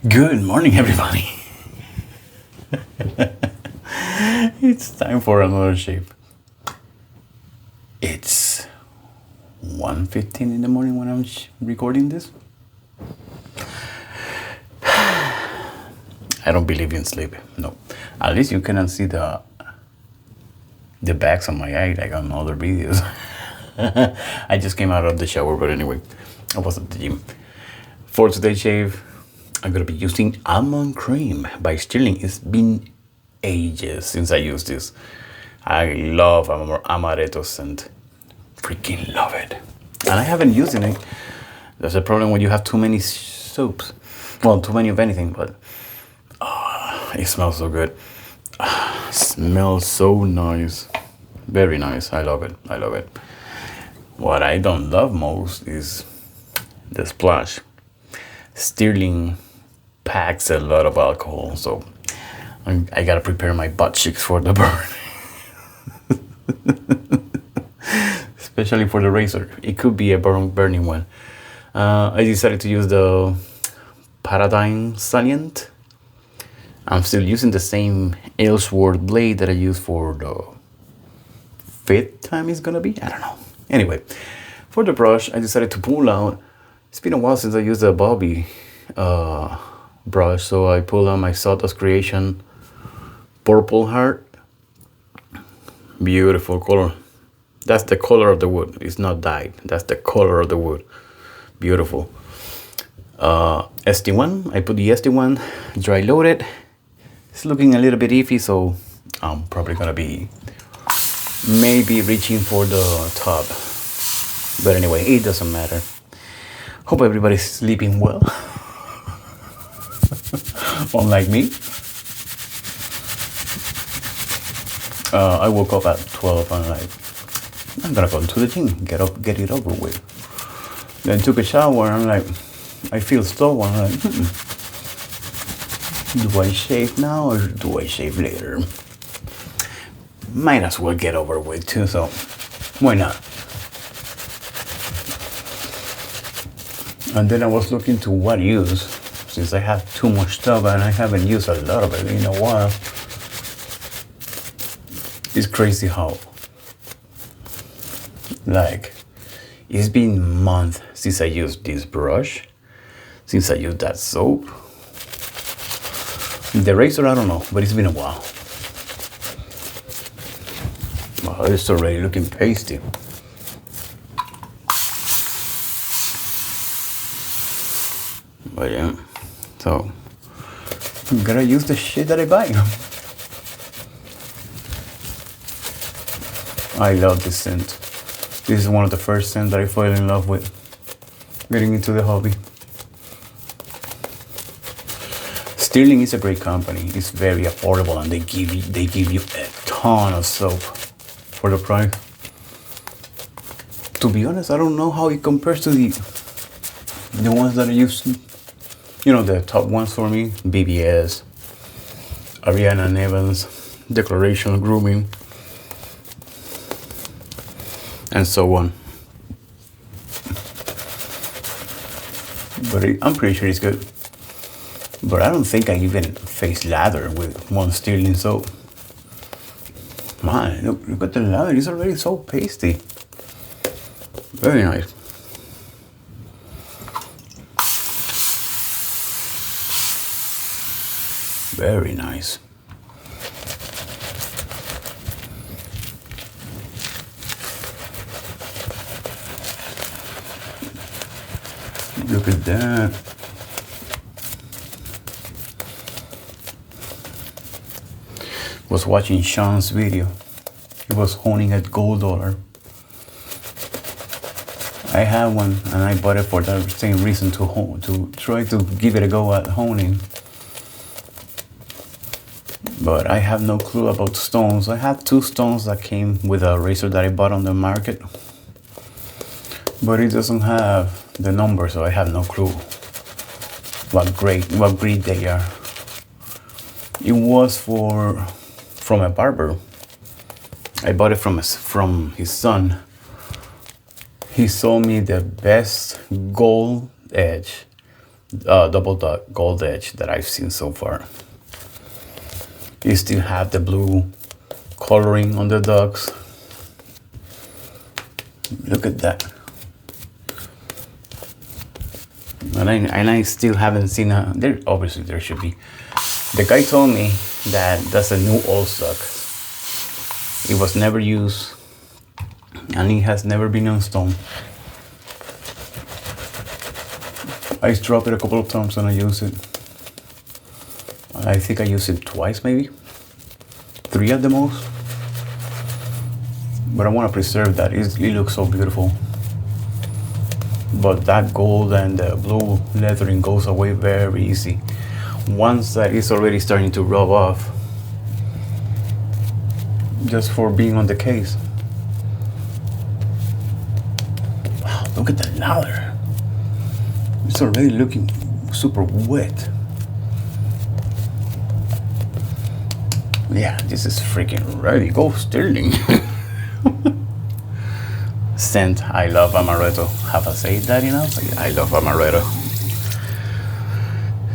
Good morning, everybody. It's time for another shave. It's 1:15 in the morning when I'm recording this. I don't believe in sleep. No. At least you cannot see the backs on my eye like on other videos. I just came out of the shower, but anyway, I was at the gym. For today's shave, I'm gonna be using Almond Cream by Stirling. It's been ages since I used this. I love amaretto scent. Freaking love it. And I haven't used it. There's a problem when you have too many soaps. Well, too many of anything, but it smells so good. Smells so nice. Very nice. I love it. I love it. What I don't love most is the splash. Stirling packs a lot of alcohol, so I gotta prepare my butt cheeks for the burn. Especially for the razor. It could be a burning one. I decided to use the Paradigm Salient. I'm still using the same Aylsworth blade that I used for the 5th time it's gonna be. I don't know. Anyway, for the brush, I decided to pull out. It's been a while since I used the Bobby brush, so I pulled out my Sawdust Creation Purple Heart. Beautiful color. That's the color of the wood. It's not dyed. That's the color of the wood. Beautiful. ST1. I put the ST1 dry loaded. It's looking a little bit iffy, so I'm probably gonna be maybe reaching for the top. But anyway, it doesn't matter. Hope everybody's sleeping well. Unlike me. I woke up at 12 and I'm gonna go to the gym, get it over with. Then took a shower and I'm like, I feel slow. I'm like, do I shave now or do I shave later? Might as well get over with too, so why not? And then I was looking to what use, since I have too much stuff and I haven't used a lot of it in a while. It's crazy how, like, it's been months since I used this brush, since I used that soap. The razor, I don't know, but it's been a while. Wow, it's already looking pasty. But yeah, so I'm gonna use the shit that I buy. I love this scent. This is one of the first scents that I fell in love with getting into the hobby. Stirling is a great company. It's very affordable and they give you a ton of soap for the price. To be honest, I don't know how it compares to the ones that I use. You know, the top ones for me: BBS, Ariana Evans, Declaration Grooming, and so on. But I'm pretty sure it's good. But I don't think I even face lather with one Stirling soap. Man, look at the lather. It's already so pasty. Very nice. Very nice. Look at that. Was watching Sean's video. He was honing a gold dollar. I have one and I bought it for that same reason, to try to give it a go at honing. But I have no clue about stones. I have 2 stones that came with a razor that I bought on the market. But it doesn't have the number, so I have no clue what breed they are. It was from a barber. I bought it from his son. He sold me the best gold edge double dot gold edge that I've seen so far. You still have the blue coloring on the ducks. Look at that. And I still haven't seen there. Obviously there should be. The guy told me that that's a new old duck. It was never used and it has never been installed. I dropped it a couple of times and I used it. I think I used it twice, maybe 3 at the most. But I want to preserve that. It looks so beautiful. But that gold and the blue leathering goes away very easy. Once that is already starting to rub off, just for being on the case. Wow, look at that lather. It's already looking super wet. Yeah, this is freaking ready. Go Stirling. Scent, I love amaretto. Have I said that enough? I love amaretto.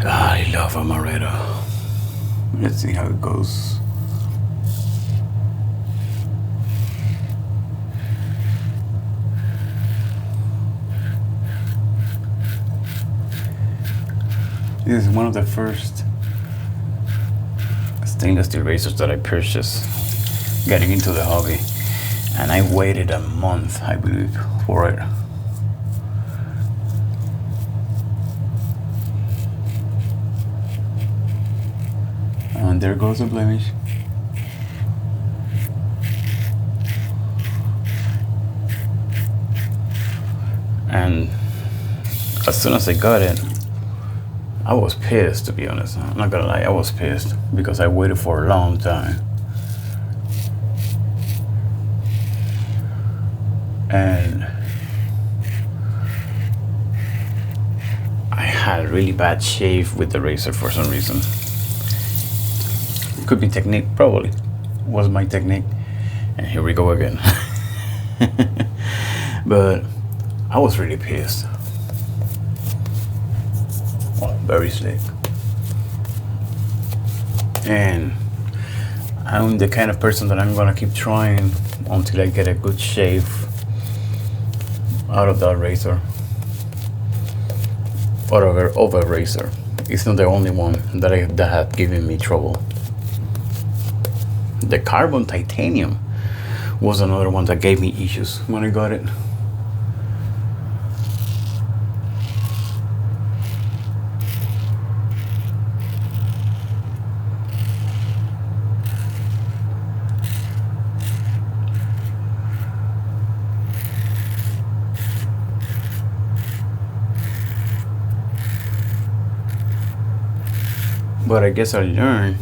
I love amaretto. Let's see how it goes. This is one of the first stainless steel razors that I purchased getting into the hobby, and I waited a month, I believe, for it. And there goes the blemish. And as soon as I got it, I was pissed, to be honest. I'm not gonna lie, I was pissed because I waited for a long time. And I had a really bad shave with the razor for some reason. It could be technique, probably was my technique. And here we go again. But I was really pissed. Oh, very slick. And I'm the kind of person that I'm gonna keep trying until I get a good shave out of that razor. Or of a razor. It's not the only one that had given me trouble. The carbon titanium was another one that gave me issues when I got it. But I guess I learned,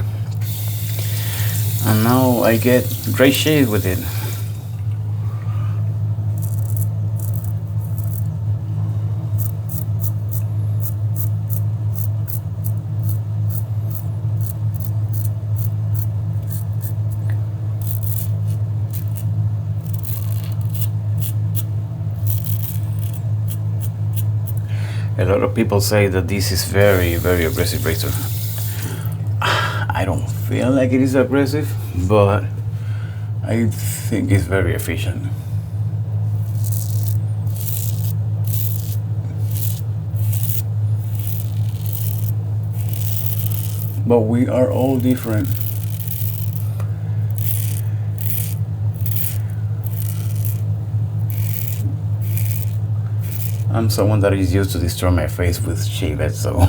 and now I get great shave with it. A lot of people say that this is very, very aggressive razor. I don't feel like it is aggressive, but I think it's very efficient. But we are all different. I'm someone that is used to destroy my face with shaved, so.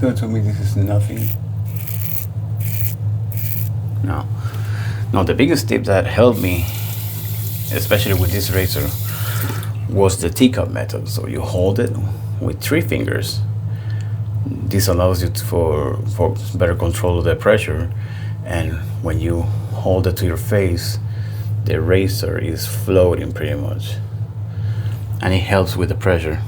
So to me this is nothing. No, the biggest tip that helped me, especially with this razor, was the teacup method. So you hold it with 3 fingers. This allows you for better control of the pressure, and when you hold it to your face, the razor is floating pretty much, and it helps with the pressure.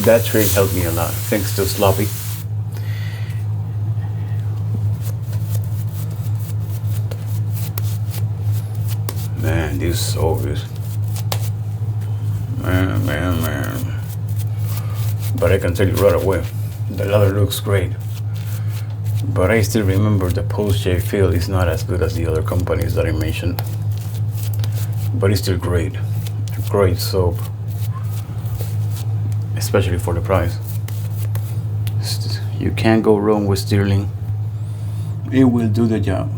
That trick helped me a lot, thanks to Sloppy. Man, this is so good. Man. But I can tell you right away, the leather looks great. But I still remember the post-shave feel is not as good as the other companies that I mentioned. But it's still great. Great soap. Especially for the price. You can't go wrong with Stirling. It will do the job.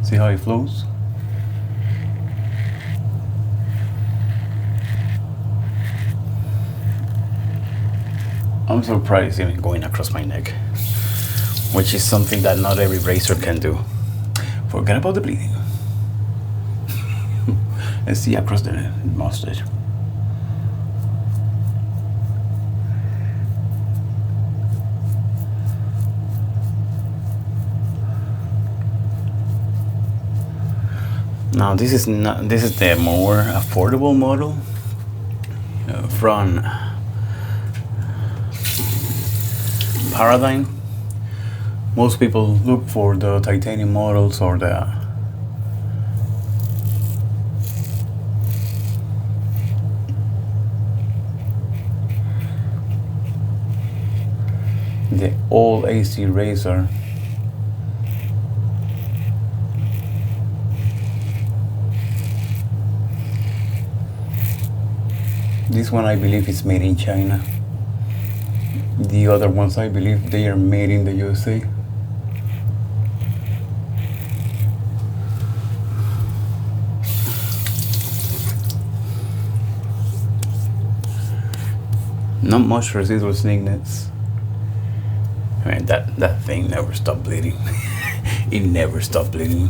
See how it flows? I'm surprised even going across my neck, which is something that not every razor can do. Forget about the bleeding. Let's see across the mustache. Now this is the more affordable model from Paradigm. Most people look for the titanium models or the old AC razor. This one I believe is made in China. The other ones I believe they are made in the USA. Not much residual snake nets. I mean, that thing never stopped bleeding. It never stopped bleeding.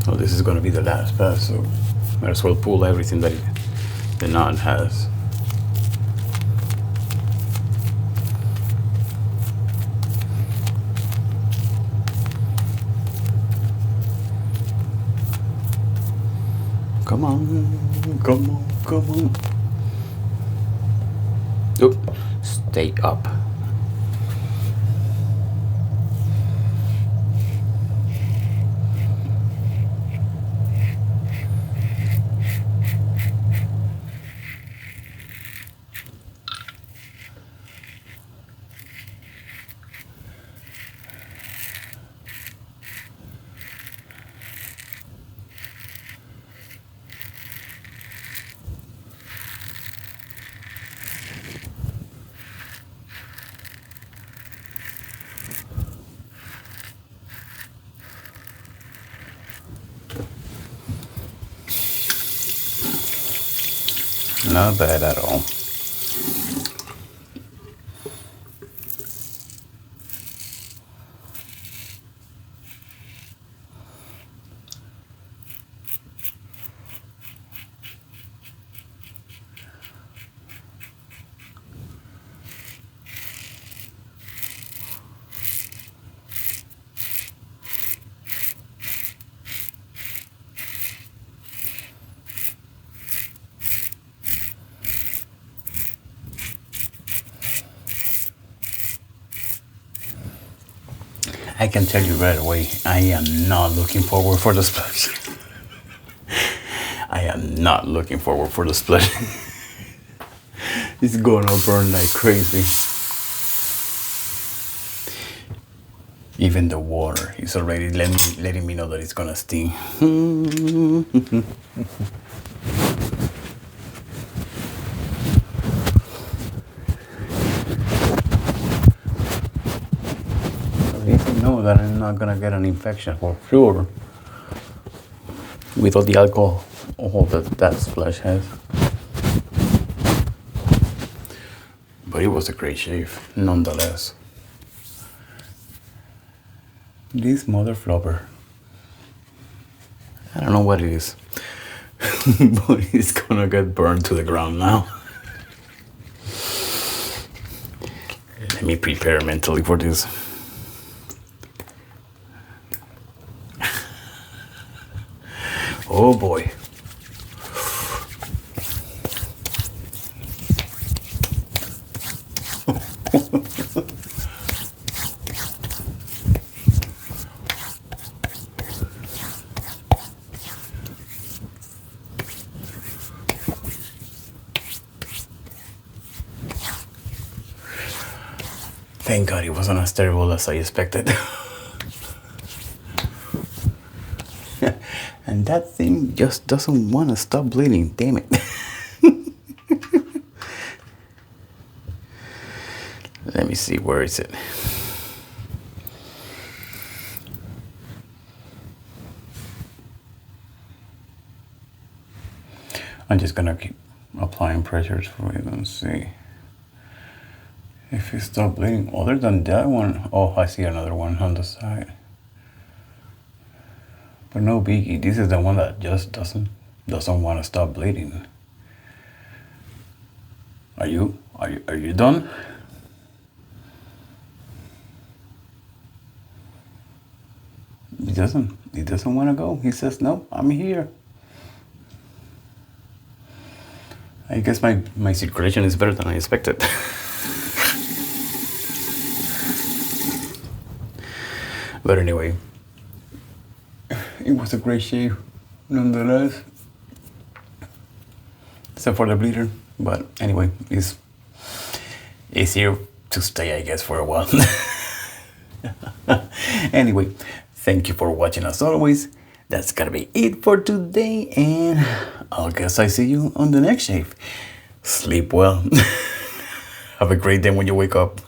So this is going to be the last pass, so might as well pull everything that the knot has. Come on. Oop, stay up. Not bad at all. I can tell you right away, I am not looking forward for the splash. I am not looking forward for the splash. It's gonna burn like crazy. Even the water is already letting me know that it's gonna sting. Know that I'm not gonna get an infection for sure with all the alcohol that splash has. But it was a great shave nonetheless. This mother flopper. I don't know what it is. But it's gonna get burned to the ground now. Let me prepare mentally for this. Oh boy. Thank God it wasn't as terrible as I expected. And that thing just doesn't want to stop bleeding, damn it. Let me see, where is it? I'm just gonna keep applying pressures for it and see if it stopped bleeding. Other than that one, oh, I see another one on the side. But no biggie. This is the one that just doesn't want to stop bleeding. Are you done? He doesn't want to go. He says, no, I'm here. I guess my circulation is better than I expected. But anyway, it was a great shave nonetheless. Except for the bleeder. But anyway, it's here to stay, I guess, for a while. Anyway, thank you for watching as always. That's gonna be it for today, and I guess I see you on the next shave. Sleep well. Have a great day when you wake up.